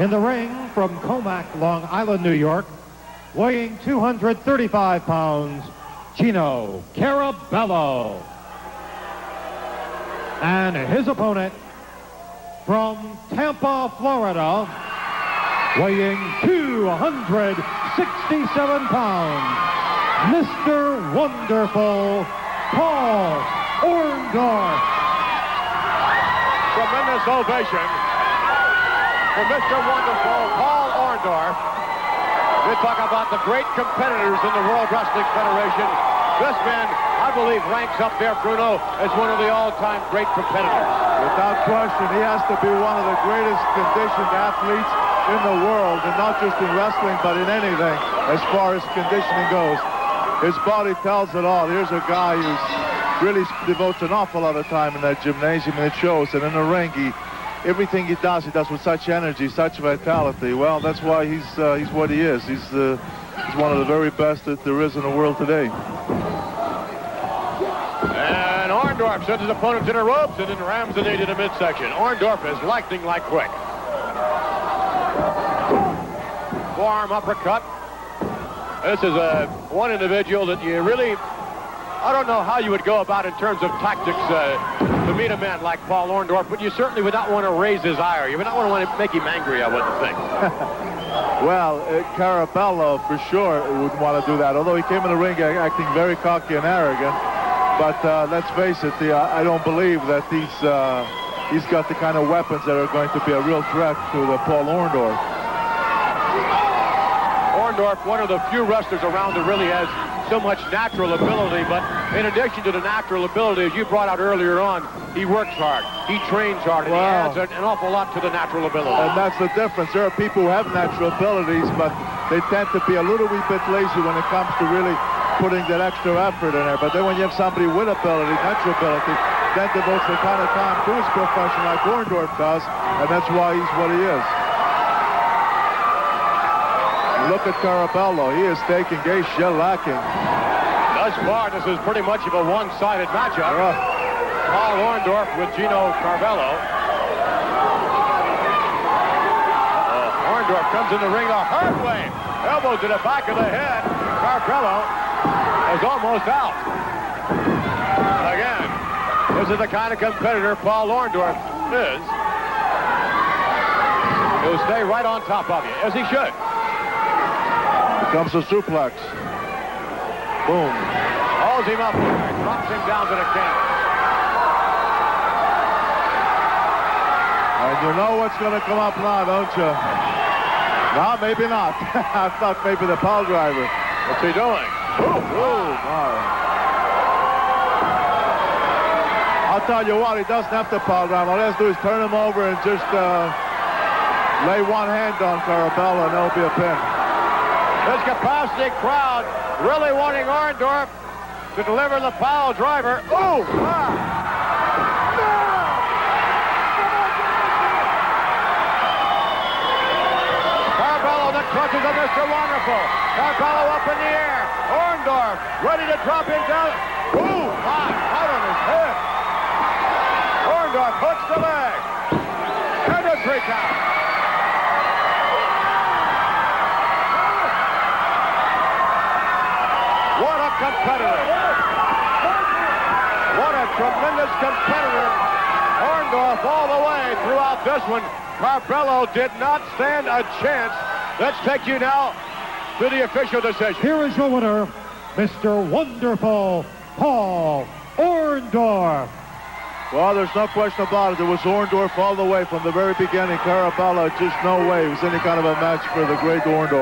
In the ring from Comac, Long Island, New York, weighing 235 pounds, Gino Carabello. And his opponent from Tampa, Florida, weighing 267 pounds, Mr. Wonderful, Paul Orndorff. Tremendous ovation for Mr. Wonderful, Paul Orndorff. We talk about the great competitors in the World Wrestling Federation. This man, I believe, ranks up there, Bruno, as one of the all-time great competitors. Without question, he has to be one of the greatest conditioned athletes in the world, and not just in wrestling, but in anything, as far as conditioning goes. His body tells it all. Here's a guy who really devotes an awful lot of time in that gymnasium, and it shows. And in the ring, everything he does with such energy, such vitality. Well, that's why he's what he is. He's one of the very best that there is in the world today. And Orndorff sends his opponent to the ropes and then rams the knee to the midsection. Orndorff is lightning like quick. Forearm uppercut. This is one individual that you really, I don't know how you would go about in terms of tactics to meet a man like Paul Orndorff, but you certainly would not want to raise his ire. You would not want to make him angry, I wouldn't think. Well, Carabello, for sure, wouldn't want to do that, although he came in the ring acting very cocky and arrogant. But let's face it, I don't believe that he's got the kind of weapons that are going to be a real threat to Paul Orndorff. Orndorff, one of the few wrestlers around that really has so much natural ability, but in addition to the natural ability, as you brought out earlier on, he works hard, he trains hard, and he adds an awful lot to the natural ability. And that's the difference. There are people who have natural abilities, but they tend to be a little wee bit lazy when it comes to really putting that extra effort in there. But then when you have somebody with ability, natural ability, that devotes the kind of time to his profession like Orndorff does, and that's why he's what he is. Look at Carabello. He is taking a shellacking. Thus far, this is pretty much of a one-sided matchup. Paul Orndorff with Gino Carabello. Orndorff comes in the ring the hard way. Elbow to the back of the head. Carabello is almost out. Again, this is the kind of competitor Paul Orndorff is. He'll stay right on top of you, as he should. Comes a suplex. Boom. Hauls him up there, drops him down to the canvas. And you know what's going to come up now, don't you? No, maybe not. I thought maybe the pile driver. What's he doing? Oh, my. I'll tell you what, he doesn't have to pile driver. All he has to do is turn him over and just lay one hand on Carabello, and that'll be a pin. This capacity crowd really wanting Orndorff to deliver the pile driver. Oh, wow. Carabello, the clutches of Mr. Wonderful. Carabello up in the air. Orndorff ready to drop him down. Ooh, my, right on his head. Orndorff hooks the leg. And a 3 count. What a competitor. What a tremendous competitor. Orndorff all the way throughout this one. Carabello did not stand a chance. Let's take you now to the official decision. Here is your winner, Mr. Wonderful, Paul Orndorff. Well, there's no question about it. It was Orndorff all the way from the very beginning. Carabello, just no way it was any kind of a match for the great Orndorff.